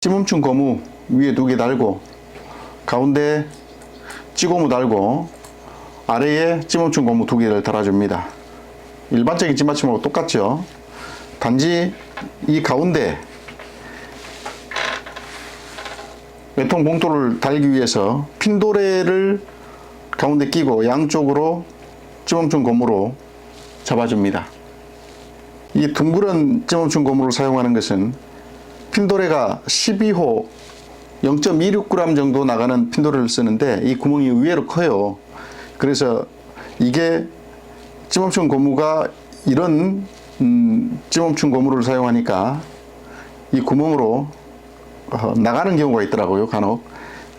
찌멈춘 고무 위에 2개 달고 가운데 찌고무 달고 아래에 찌멈춘 고무 2개를 달아줍니다. 일반적인 찌맞춤하고 똑같죠. 단지 이 가운데 외통 봉돌을 달기 위해서 핀도레를 가운데 끼고 양쪽으로 찌멈춘 고무로 잡아줍니다. 이 둥그런 찌멈춘 고무를 사용하는 것은 핀도레가 12호 0.26g 정도 나가는 핀도레를 쓰는데 이 구멍이 의외로 커요. 그래서 이게 찌멈춘 고무가 이런 찌멈춘 고무를 사용하니까 이 구멍으로 나가는 경우가 있더라고요, 간혹.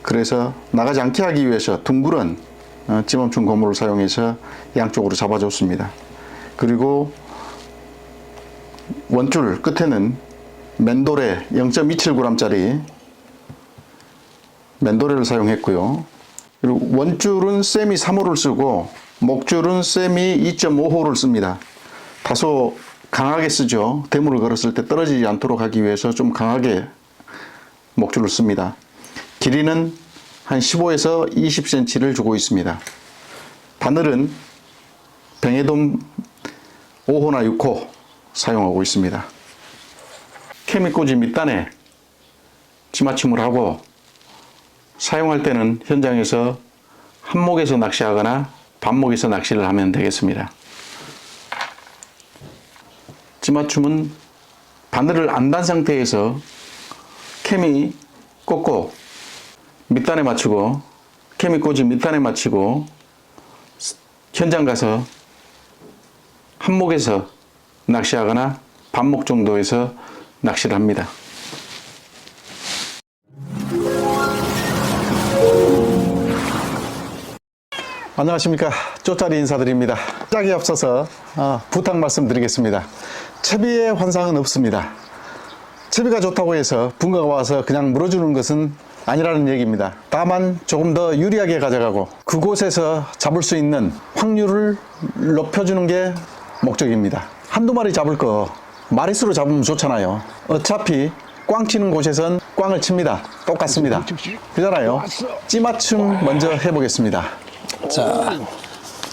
그래서 나가지 않게 하기 위해서 둥그런 찌멈춘 고무를 사용해서 양쪽으로 잡아줬습니다. 그리고 원줄 끝에는 맨도레 0.27g짜리 맨도레를 사용했고요. 그리고 원줄은 세미 3호를 쓰고 목줄은 세미 2.5호를 씁니다. 다소 강하게 쓰죠. 대물을 걸었을 때 떨어지지 않도록 하기 위해서 좀 강하게 목줄을 씁니다. 길이는 한 15에서 20cm를 주고 있습니다. 바늘은 뱅에돔 5호나 6호 사용하고 있습니다. 케미꽂이 밑단에 찌맞춤을 하고 사용할 때는 현장에서 한목에서 낚시하거나 반목에서 낚시를 하면 되겠습니다. 찌맞춤은 바늘을 안 단 상태에서 케미 꽂고 밑단에 맞추고 케미 꽂이 밑단에 맞추고 현장 가서 한목에서 낚시하거나 반목 정도에서 낚시를 합니다. 안녕하십니까, 쪼짜리 인사드립니다. 시작에 앞서서 부탁 말씀드리겠습니다. 채비의 환상은 없습니다. 채비가 좋다고 해서 붕어가 와서 그냥 물어주는 것은 아니라는 얘기입니다. 다만 조금 더 유리하게 가져가고 그곳에서 잡을 수 있는 확률을 높여주는 게 목적입니다. 한두 마리 잡을 거 마리수로 잡으면 좋잖아요. 어차피 꽝 치는 곳에선 꽝을 칩니다. 똑같습니다. 그잖아요. 찌맞춤 먼저 해보겠습니다. 자,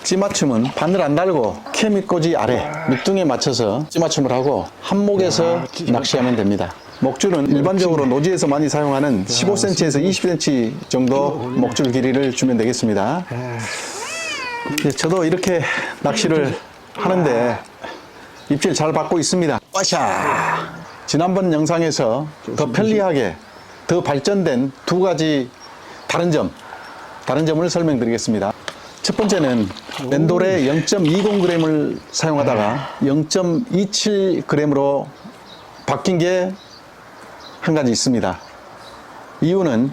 찌맞춤은 바늘 안 달고 케미꽂이 아래 밑둥에 맞춰서 찌맞춤을 하고 한목에서 낚시하면 됩니다. 목줄은 일반적으로 노지에서 많이 사용하는 15cm에서 20cm 정도 목줄 길이를 주면 되겠습니다. 저도 이렇게 낚시를 하는데 입질 잘 받고 있습니다. 와샤! 지난번 영상에서 더 편리하게 더 발전된 2가지 다른 점을 설명드리겠습니다. 첫 번째는 맨돌에 0.20g을 사용하다가 0.27g으로 바뀐 게 한 가지 있습니다. 이유는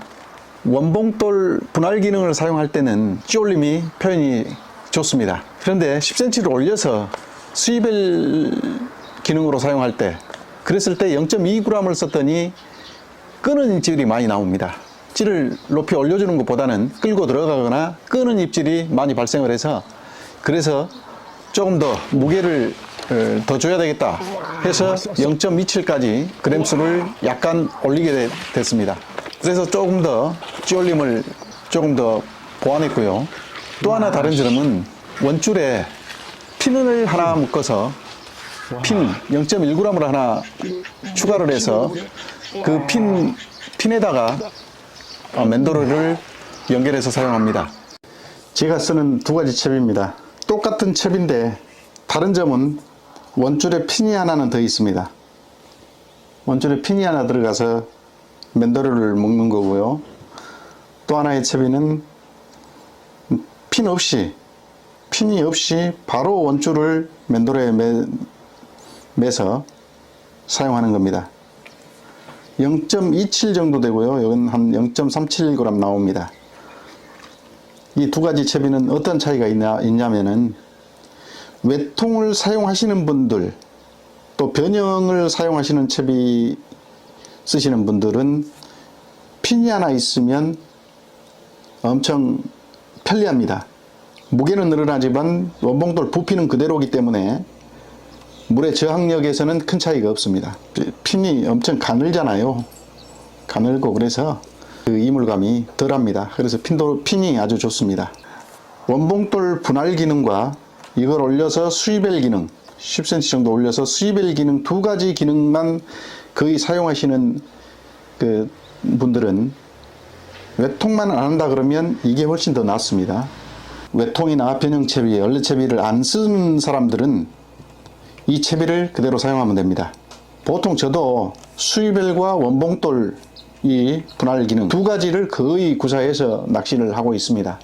원봉돌 분할 기능을 사용할 때는 찌올림이 표현이 좋습니다. 그런데 10cm를 올려서 수입벨 기능으로 사용할 때 그랬을 때 0.2g을 썼더니 끄는 입질이 많이 나옵니다. 입질을 높이 올려주는 것보다는 끌고 들어가거나 끄는 입질이 많이 발생을 해서 그래서 조금 더 무게를 더 줘야 되겠다 해서 0.27까지 그램수를 약간 올리게 됐습니다. 그래서 조금 더 찌올림을 조금 더 보완했고요. 또 하나 다른 점은 원줄에 핀을 하나 묶어서 핀 0.1g을 하나 추가를 해서 그 핀에다가 맨도르를 연결해서 사용합니다. 제가 쓰는 2가지 첩입니다. 똑같은 첩인데 다른 점은 원줄에 핀이 하나는 더 있습니다. 원줄에 핀이 하나 들어가서 맨도르를 묶는 거고요. 또 하나의 첩이는 핀이 없이 바로 원줄을 맨도르에 매서 사용하는 겁니다. 0.27 정도 되고요. 여기는 한 0.37g 나옵니다. 이 2가지 채비는 어떤 차이가 있냐면은 외통을 사용하시는 분들 또 변형을 사용하시는 채비 쓰시는 분들은 핀이 하나 있으면 엄청 편리합니다. 무게는 늘어나지만 원봉돌 부피는 그대로이기 때문에 물의 저항력에서는 큰 차이가 없습니다. 핀이 엄청 가늘잖아요. 가늘고 그래서 그 이물감이 덜합니다. 그래서 핀이 아주 좋습니다. 원봉돌 분할 기능과 이걸 올려서 수위벨 기능 10cm 정도 올려서 수위벨 기능 두 가지 기능만 거의 사용하시는 그 분들은 외통만 안 한다 그러면 이게 훨씬 더 낫습니다. 외통이나 변형 채비, 얼레 채비를 안 쓴 사람들은 이 채비를 그대로 사용하면 됩니다. 보통 저도 수위벨과 원봉돌 이 분할 기능 두 가지를 거의 구사해서 낚시를 하고 있습니다.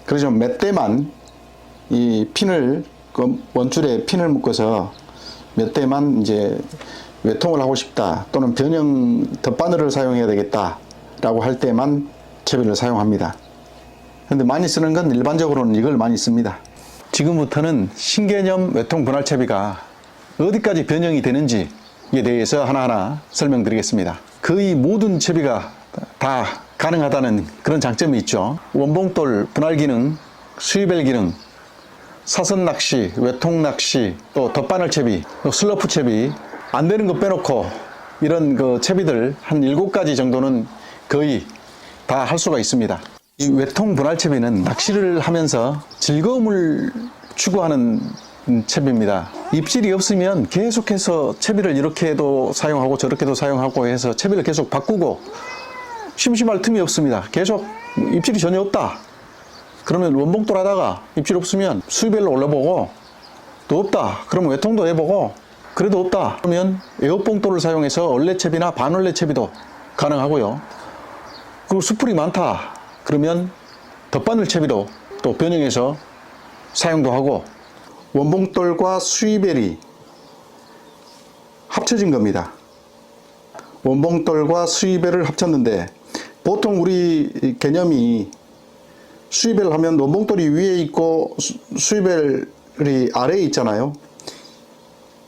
그래서 몇 대만 이 핀을 원줄에 핀을 묶어서 몇 대만 이제 외통을 하고 싶다 또는 변형 덧바늘을 사용해야 되겠다 라고 할 때만 채비를 사용합니다. 근데 많이 쓰는 건 일반적으로는 이걸 많이 씁니다. 지금부터는 신개념 외통 분할 채비가 어디까지 변형이 되는지에 대해서 하나하나 설명드리겠습니다. 거의 모든 채비가 다 가능하다는 그런 장점이 있죠. 원봉돌 분할 기능, 수위벨 기능, 사선 낚시, 외통 낚시, 또 덧바늘 채비, 또 슬러프 채비, 안 되는 거 빼놓고 이런 그 채비들 한 7가지 정도는 거의 다 할 수가 있습니다. 이 외통 분할 채비는 낚시를 하면서 즐거움을 추구하는 채비입니다. 입질이 없으면 계속해서 채비를 이렇게도 사용하고 저렇게도 사용하고 해서 채비를 계속 바꾸고 심심할 틈이 없습니다. 계속 입질이 전혀 없다. 그러면 원봉돌 하다가 입질 없으면 수위벨로 올려보고 또 없다. 그러면 외통도 해보고 그래도 없다. 그러면 에어봉돌을 사용해서 얼레채비나 반얼레채비도 가능하고요. 그리고 수풀이 많다. 그러면 덧바늘 채비도 또 변형해서 사용도 하고 원봉돌과 수위벨이 합쳐진 겁니다. 원봉돌과 수위벨을 합쳤는데 보통 우리 개념이 수위벨 하면 원봉돌이 위에 있고 수위벨이 아래에 있잖아요.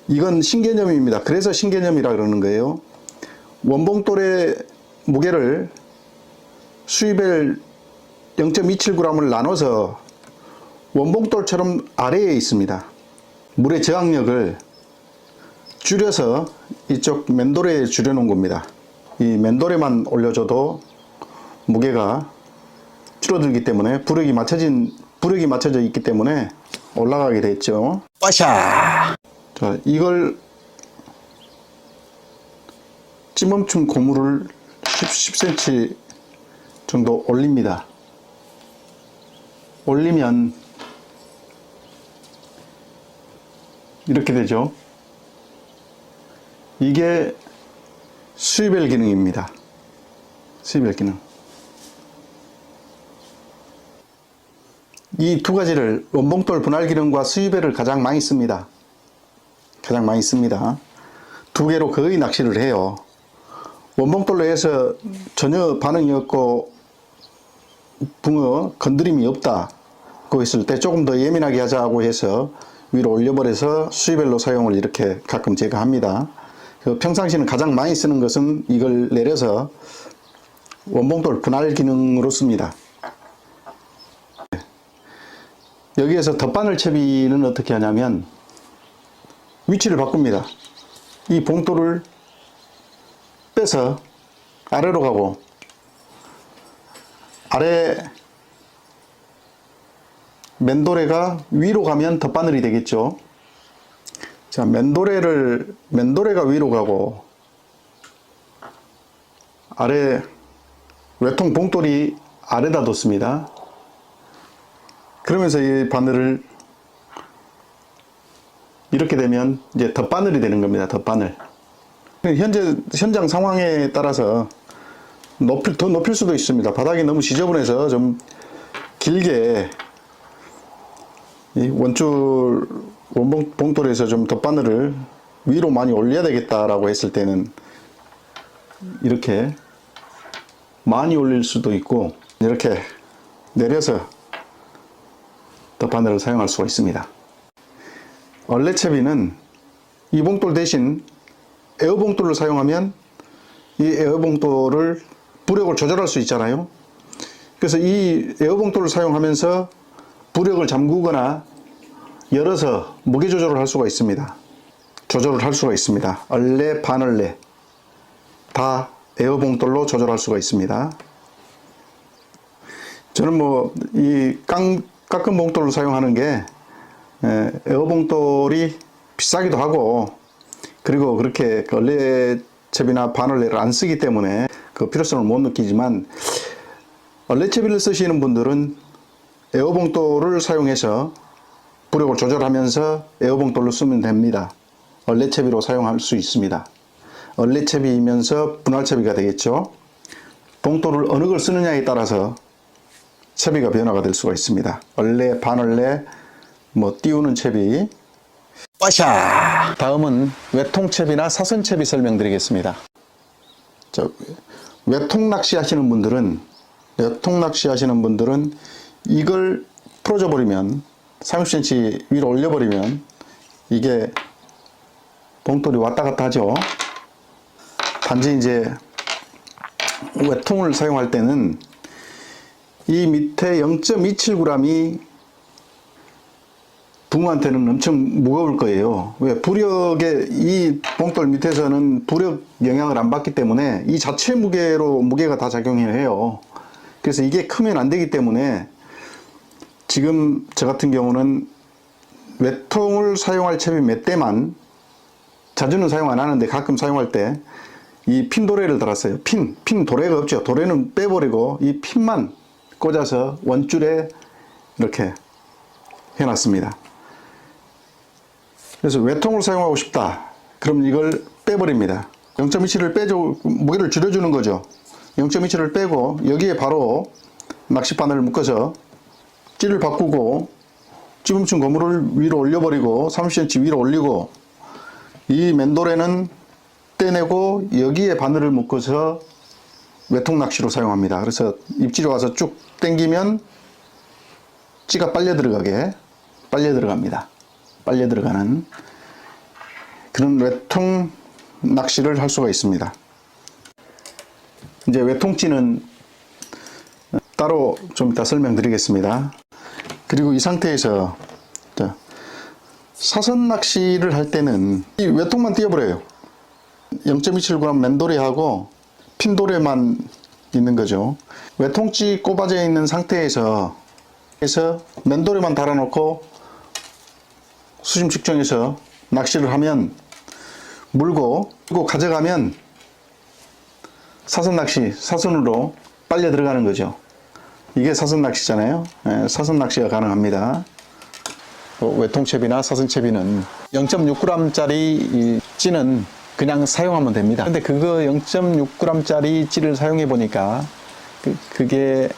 이건 신개념입니다. 그래서 신개념이라 그러는 거예요. 원봉돌의 무게를 수위벨 0.27g을 나눠서 원봉돌처럼 아래에 있습니다. 물의 저항력을 줄여서 이쪽 맨돌에 줄여놓은 겁니다. 이 맨돌에만 올려줘도 무게가 줄어들기 때문에 부력이 맞춰져 있기 때문에 올라가게 됐죠. 빠샤! 자, 이걸 찌멈춘 고무를 10cm 정도 올립니다. 올리면 이렇게 되죠. 이게 수위벨 기능입니다. 수위벨 기능. 이 두 가지를 원봉돌 분할 기능과 수위벨을 가장 많이 씁니다. 가장 많이 씁니다. 두 개로 거의 낚시를 해요. 원봉돌로 해서 전혀 반응이 없고 붕어 건드림이 없다 고 했을 때 조금 더 예민하게 하자고 해서 위로 올려버려서 수위벨로 사용을 이렇게 가끔 제가 합니다. 평상시는 가장 많이 쓰는 것은 이걸 내려서 원봉돌 분할 기능으로 씁니다. 여기에서 덧바늘 채비는 어떻게 하냐면 위치를 바꿉니다. 이 봉돌을 빼서 아래로 가고 아래 맨도레가 위로 가면 덧바늘이 되겠죠. 자, 맨도레가 위로 가고 아래 외통 봉돌이 아래다 뒀습니다. 그러면서 이 바늘을 이렇게 되면 이제 덧바늘이 되는 겁니다. 덧바늘. 현장 상황에 따라서 더 높일 수도 있습니다. 바닥이 너무 지저분해서 좀 길게 이 원봉돌에서 좀 덧바늘을 위로 많이 올려야 되겠다라고 했을 때는 이렇게 많이 올릴 수도 있고 이렇게 내려서 덧바늘을 사용할 수가 있습니다. 얼레채비는 이 봉돌 대신 에어봉돌을 사용하면 이 에어봉돌을 부력을 조절할 수 있잖아요. 그래서 이 에어봉돌을 사용하면서 부력을 잠그거나 열어서 무게 조절을 할 수가 있습니다. 조절을 할 수가 있습니다. 얼레, 반얼레 다 에어봉돌로 조절할 수가 있습니다. 저는 뭐 이 깎은 봉돌을 사용하는 게 에어봉돌이 비싸기도 하고, 그리고 그렇게 얼레채비나 반얼레를 안 쓰기 때문에 그 필요성을 못 느끼지만, 얼레채비를 쓰시는 분들은 에어봉돌을 사용해서 부력을 조절하면서 에어봉돌로 쓰면 됩니다. 얼레채비로 사용할 수 있습니다. 얼레채비이면서 분할채비가 되겠죠. 봉돌을 어느 걸 쓰느냐에 따라서 채비가 변화가 될 수가 있습니다. 얼레, 반얼레, 뭐 띄우는 채비. 빠샤! 다음은 외통채비나 사선채비 설명드리겠습니다. 외통 하시는 분들은 이걸 풀어줘 버리면, 30cm 위로 올려버리면 이게 봉돌이 왔다 갔다 하죠. 단지 이제 외통을 사용할 때는 이 밑에 0.27g이 붕어한테는 엄청 무거울 거예요. 왜? 부력에, 이 봉돌 밑에서는 부력 영향을 안 받기 때문에 이 자체 무게로 무게가 다 작용해요. 그래서 이게 크면 안 되기 때문에 지금 저 같은 경우는 외통을 사용할 채비 몇 대만, 자주는 사용 안 하는데 가끔 사용할 때 이 핀 도레를 달았어요. 핀 도레가 없죠. 도레는 빼버리고 이 핀만 꽂아서 원줄에 이렇게 해놨습니다. 그래서 외통을 사용하고 싶다. 그럼 이걸 빼버립니다. 0.27을 빼줘, 무게를 줄여주는 거죠. 0.27을 빼고 여기에 바로 낚싯바늘을 묶어서 찌를 바꾸고, 찌멈춘 고무를 위로 올려버리고 30cm 위로 올리고, 이 맨도레는 떼내고 여기에 바늘을 묶어서 외통 낚시로 사용합니다. 그래서 입질이 와서 쭉 당기면 찌가 빨려 들어갑니다. 빨려 들어가는 그런 외통 낚시를 할 수가 있습니다. 이제 외통찌는 따로 좀 이따 설명드리겠습니다. 그리고 이 상태에서 사선 낚시를 할 때는 이 외통만 띄워버려요. 0.27g 맨도레하고 핀도레만 있는 거죠. 외통찌 꼽아져 있는 상태에서 맨도레만 달아놓고 수심 측정해서 낚시를 하면, 물고 가져가면 사선 낚시, 사선으로 빨려 들어가는 거죠. 이게 사선 낚시잖아요. 사선 낚시가 가능합니다. 외통채비나 사선채비는 0.6g짜리 찌는 그냥 사용하면 됩니다. 근데 그거 0.6g짜리 찌를 사용해 보니까 그게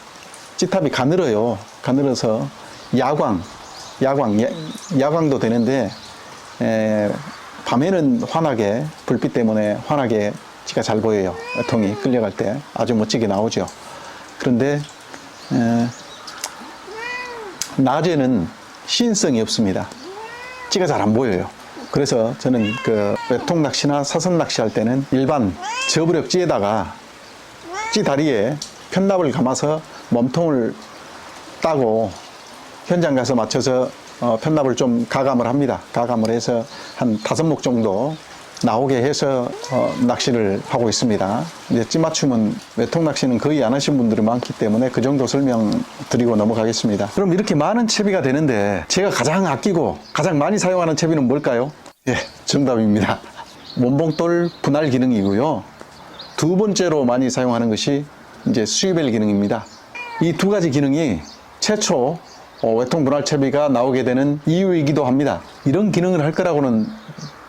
찌탑이 가늘어요. 가늘어서 야광도 되는데, 밤에는 환하게, 불빛 때문에 환하게 찌가 잘 보여요. 통이 끌려갈 때 아주 멋지게 나오죠. 그런데 낮에는 시인성이 없습니다. 찌가 잘 안 보여요. 그래서 저는 그 외통 낚시나 사선 낚시 할 때는 일반 저부력 찌에다가 찌 다리에 편납을 감아서 몸통을 따고 현장 가서 맞춰서 편납을 좀 가감을 합니다. 가감을 해서 한 5목 정도 나오게 해서 낚시를 하고 있습니다. 이제 찌 맞춤은 외통 낚시는 거의 안 하신 분들이 많기 때문에 그 정도 설명드리고 넘어가겠습니다. 그럼 이렇게 많은 채비가 되는데 제가 가장 아끼고 가장 많이 사용하는 채비는 뭘까요? 예, 정답입니다. 원봉돌 분할 기능이고요. 두 번째로 많이 사용하는 것이 이제 수위벨 기능입니다. 이 두 가지 기능이 최초 외통 분할 채비가 나오게 되는 이유이기도 합니다. 이런 기능을 할 거라고는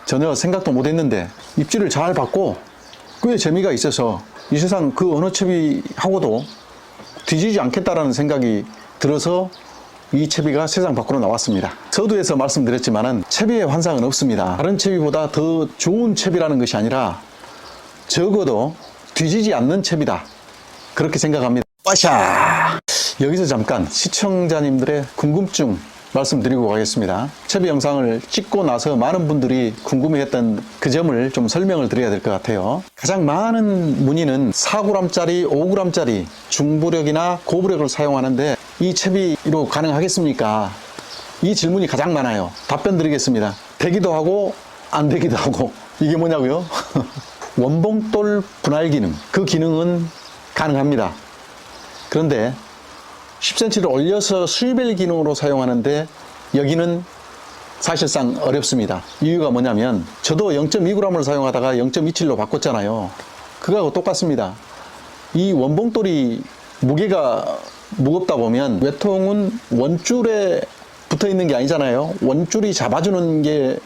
전혀 생각도 못 했는데 입질을 잘 받고 꽤 재미가 있어서 이 세상 그 어느 채비하고도 뒤지지 않겠다라는 생각이 들어서 이 채비가 세상 밖으로 나왔습니다. 서두에서 말씀드렸지만은 채비의 환상은 없습니다. 다른 채비보다 더 좋은 채비라는 것이 아니라 적어도 뒤지지 않는 채비다, 그렇게 생각합니다. 빠샤! 여기서 잠깐 시청자님들의 궁금증 말씀드리고 가겠습니다. 채비 영상을 찍고 나서 많은 분들이 궁금해했던 그 점을 좀 설명을 드려야 될 것 같아요. 가장 많은 문의는 4g짜리, 5g짜리 중부력이나 고부력을 사용하는데 이 채비로 가능하겠습니까? 이 질문이 가장 많아요. 답변 드리겠습니다. 되기도 하고 안 되기도 하고. 이게 뭐냐고요? 원봉돌 분할 기능, 그 기능은 가능합니다. 그런데 10cm를 올려서 수위벨 기능으로 사용하는데 여기는 사실상 어렵습니다. 이유가 뭐냐면 저도 0.2g을 사용하다가 0.27로 바꿨잖아요. 그거하고 똑같습니다. 이 원봉돌이 무게가 무겁다 보면 외통은 원줄에 붙어 있는 게 아니잖아요. 원줄이 잡아주는 게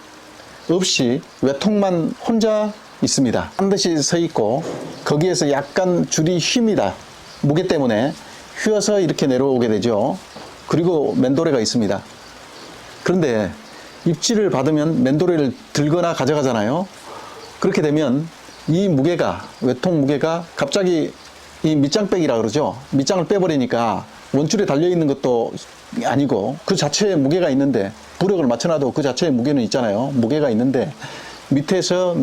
없이 외통만 혼자 있습니다. 반드시 서 있고 거기에서 약간 줄이 휩니다. 무게 때문에 휘어서 이렇게 내려오게 되죠. 그리고 맨도레가 있습니다. 그런데 입질을 받으면 맨도레를 들거나 가져가잖아요. 그렇게 되면 이 무게가, 외통 무게가 갑자기 이 밑장 빼기라 그러죠. 밑장을 빼버리니까 원줄에 달려있는 것도 아니고 그 자체에 무게가 있는데, 부력을 맞춰놔도 그 자체에 무게는 있잖아요. 무게가 있는데 밑에서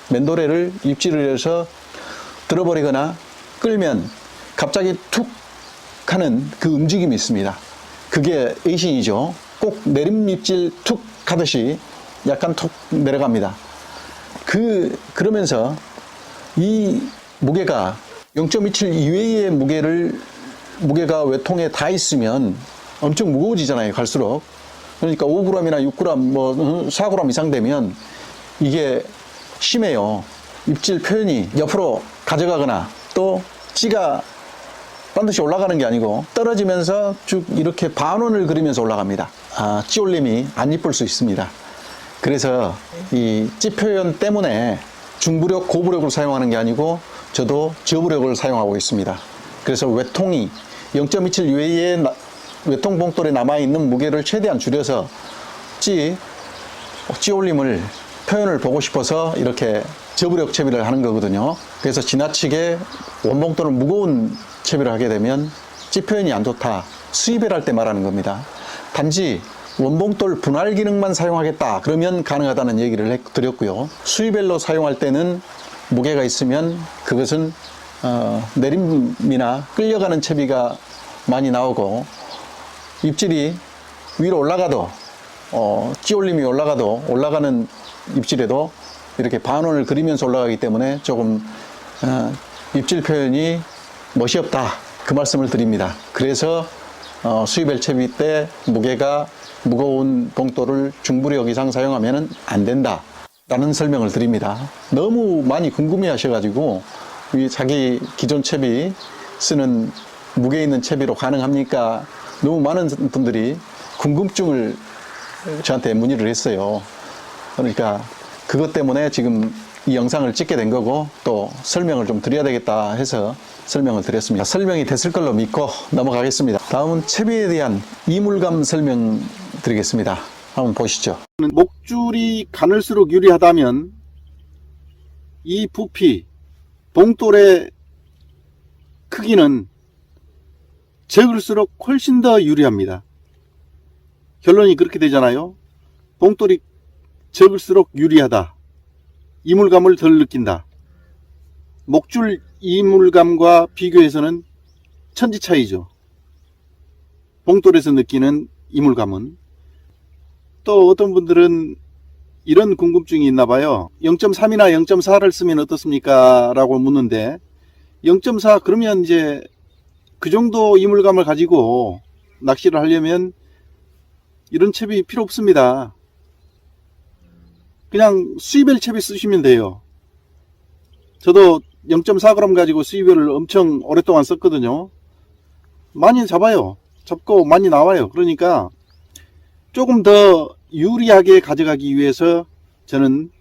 맨도레를 입질을 해서 들어버리거나 끌면 갑자기 툭 하는 그 움직임이 있습니다. 그게 에이싱이죠. 꼭 내림입질 툭 하듯이 약간 툭 내려갑니다. 그러면서 이 무게가 0.27 이외의 무게가 외통에 다 있으면 엄청 무거워지잖아요, 갈수록. 그러니까 5g이나 6g, 뭐 4g 이상 되면 이게 심해요. 입질 표현이 옆으로 가져가거나 또 찌가 반드시 올라가는 게 아니고 떨어지면서 쭉 이렇게 반원을 그리면서 올라갑니다. 찌 올림이 안 이쁠 수 있습니다. 그래서 이 찌 표현 때문에 중부력, 고부력을 사용하는 게 아니고 저도 저부력을 사용하고 있습니다. 그래서 외통이 0.27 이외의 외통 봉돌에 남아있는 무게를 최대한 줄여서 찌 올림을 표현을 보고 싶어서 이렇게 저부력 채비를 하는 거거든요. 그래서 지나치게 원봉돌을 무거운 채비를 하게 되면 찌 표현이 안 좋다, 수입을 할 때 말하는 겁니다. 단지 원봉돌 분할 기능만 사용하겠다 그러면 가능하다는 얘기를 드렸고요. 수입벨로 사용할 때는 무게가 있으면 그것은 내림이나 끌려가는 채비가 많이 나오고 입질이 위로 올라가도 찌올림이 올라가는 입질에도 이렇게 반원을 그리면서 올라가기 때문에 조금 입질 표현이 멋이 없다, 그 말씀을 드립니다. 그래서 수입벨 채비 때 무게가 무거운 봉돌을 중부력 이상 사용하면 안 된다 라는 설명을 드립니다. 너무 많이 궁금해 하셔가지고 자기 기존 채비 쓰는 무게 있는 채비로 가능합니까? 너무 많은 분들이 궁금증을 저한테 문의를 했어요. 그러니까 그것 때문에 지금 이 영상을 찍게 된 거고 또 설명을 좀 드려야 되겠다 해서 설명을 드렸습니다. 설명이 됐을 걸로 믿고 넘어가겠습니다. 다음은 채비에 대한 이물감 설명 드리겠습니다. 한번 보시죠. 목줄이 가늘수록 유리하다면 이 부피, 봉돌의 크기는 적을수록 훨씬 더 유리합니다. 결론이 그렇게 되잖아요. 봉돌이 적을수록 유리하다. 이물감을 덜 느낀다. 목줄 이물감과 비교해서는 천지 차이죠. 봉돌에서 느끼는 이물감은. 또 어떤 분들은 이런 궁금증이 있나 봐요. 0.3이나 0.4를 쓰면 어떻습니까? 라고 묻는데 0.4 그러면 이제 그 정도 이물감을 가지고 낚시를 하려면 이런 채비 필요 없습니다. 그냥 수입벨 채비 쓰시면 돼요. 저도 0.4g 가지고 수입벨을 엄청 오랫동안 썼거든요. 많이 잡아요. 잡고 많이 나와요. 그러니까 조금 더 유리하게 가져가기 위해서 저는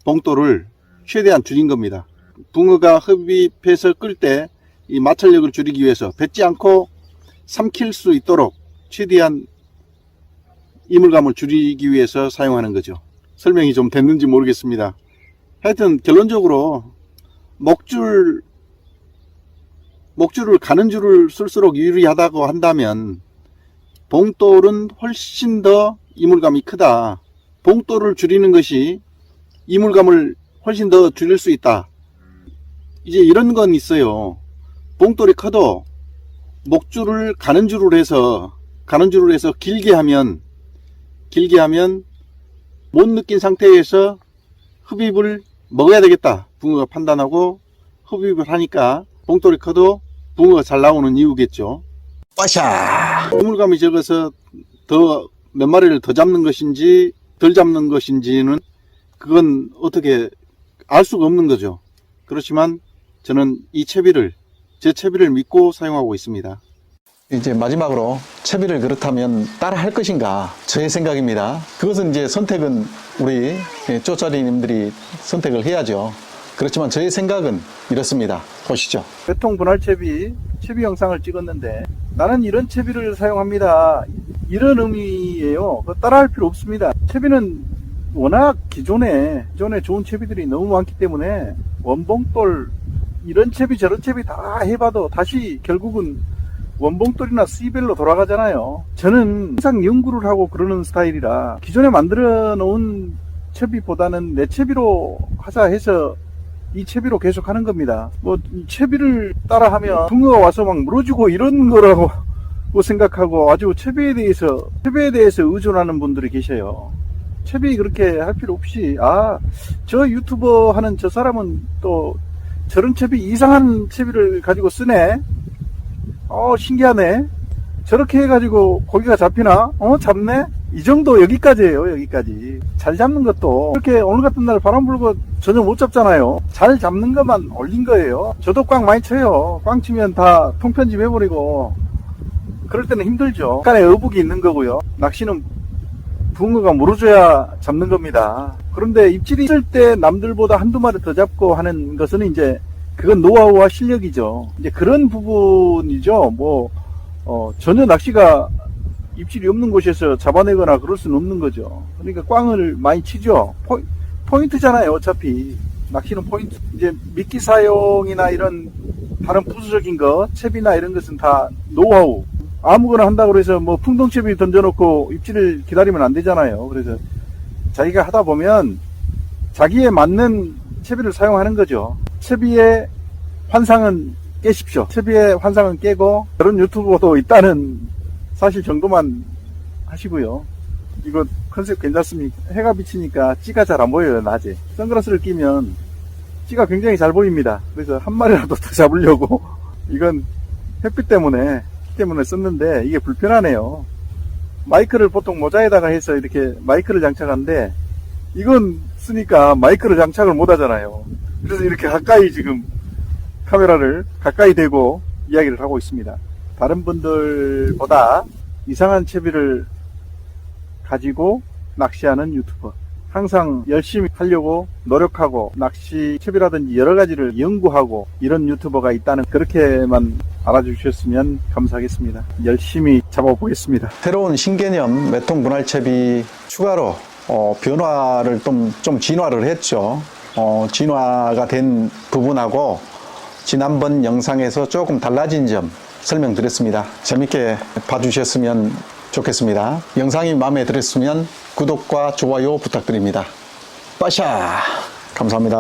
봉돌을 최대한 줄인 겁니다. 붕어가 흡입해서 끌 때 이 마찰력을 줄이기 위해서 뱉지 않고 삼킬 수 있도록 최대한 이물감을 줄이기 위해서 사용하는 거죠. 설명이 좀 됐는지 모르겠습니다. 하여튼 결론적으로 목줄을 가는 줄을 쓸수록 유리하다고 한다면 봉돌은 훨씬 더 이물감이 크다. 봉돌을 줄이는 것이 이물감을 훨씬 더 줄일 수 있다. 이제 이런 건 있어요. 봉돌이 커도 목줄을 가는 줄을 해서 길게 하면 못 느낀 상태에서 흡입을 먹어야 되겠다 붕어가 판단하고 흡입을 하니까 봉돌이 커도 붕어가 잘 나오는 이유겠죠. 빠샤. 이물감이 적어서 더 몇 마리를 더 잡는 것인지 덜 잡는 것인지는 그건 어떻게 알 수가 없는 거죠. 그렇지만 저는 이 채비를 제 채비를 믿고 사용하고 있습니다. 이제 마지막으로 채비를 그렇다면 따라 할 것인가? 저의 생각입니다. 그것은 이제 선택은 우리 쪼짜리님들이 선택을 해야죠. 그렇지만 저의 생각은 이렇습니다. 보시죠. 배통 분할 채비 영상을 찍었는데 나는 이런 채비를 사용합니다. 이런 의미예요. 따라할 필요 없습니다. 채비는 워낙 기존에 좋은 채비들이 너무 많기 때문에 원봉돌 이런 채비 저런 채비 다 해봐도 다시 결국은 원봉돌이나 수입별로 돌아가잖아요. 저는 항상 연구를 하고 그러는 스타일이라 기존에 만들어 놓은 채비보다는 내 채비로 하자 해서 이 채비로 계속 하는 겁니다. 이 채비를 따라하면 붕어가 와서 막 물어주고 이런 거라고 생각하고 아주 채비에 대해서 의존하는 분들이 계셔요. 채비 그렇게 할 필요 없이 저 유튜버 하는 저 사람은 또 저런 채비 이상한 채비를 가지고 쓰네. 신기하네. 저렇게 해가지고 고기가 잡히나? 잡네? 이 정도 여기까지예요. 여기까지. 잘 잡는 것도 이렇게 오늘 같은 날 바람 불고 전혀 못 잡잖아요. 잘 잡는 것만 올린 거예요. 저도 꽝 많이 쳐요. 꽝 치면 다 통편집 해버리고 그럴 때는 힘들죠. 약간의 어복이 있는 거고요. 낚시는 붕어가 물어줘야 잡는 겁니다. 그런데 입질이 있을 때 남들보다 한두 마리 더 잡고 하는 것은 이제 그건 노하우와 실력이죠. 이제 그런 부분이죠. 전혀 낚시가 입질이 없는 곳에서 잡아내거나 그럴 수는 없는 거죠. 그러니까 꽝을 많이 치죠. 포인트잖아요. 어차피 낚시는 포인트. 이제 미끼 사용이나 이런 다른 부수적인 거, 채비나 이런 것은 다 노하우. 아무거나 한다고 해서 풍덩채비 던져놓고 입질을 기다리면 안 되잖아요. 그래서 자기가 하다 보면 자기에 맞는 채비를 사용하는 거죠. 채비의 환상은 깨십시오. 채비의 환상은 깨고 그런 유튜버도 있다는 사실 정도만 하시고요. 이거 컨셉 괜찮습니까? 해가 비치니까 찌가 잘 안 보여요. 낮에 선글라스를 끼면 찌가 굉장히 잘 보입니다. 그래서 한 마리라도 더 잡으려고 이건 햇빛 때문에 썼는데 이게 불편하네요. 마이크를 보통 모자에다가 해서 이렇게 마이크를 장착하는데 이건 쓰니까 마이크를 장착을 못 하잖아요. 그래서 이렇게 가까이 지금 카메라를 가까이 대고 이야기를 하고 있습니다. 다른 분들보다 이상한 채비를 가지고 낚시하는 유튜버. 항상 열심히 하려고 노력하고 낚시 채비라든지 여러 가지를 연구하고 이런 유튜버가 있다는 그렇게만 알아주셨으면 감사하겠습니다. 열심히 잡아보겠습니다. 새로운 신개념 매통 분할 채비 추가로 변화를 좀 진화를 했죠. 진화가 된 부분하고 지난번 영상에서 조금 달라진 점 설명드렸습니다. 재밌게 봐주셨으면 좋겠습니다. 영상이 마음에 들었으면 구독과 좋아요 부탁드립니다. 빠샤! 감사합니다.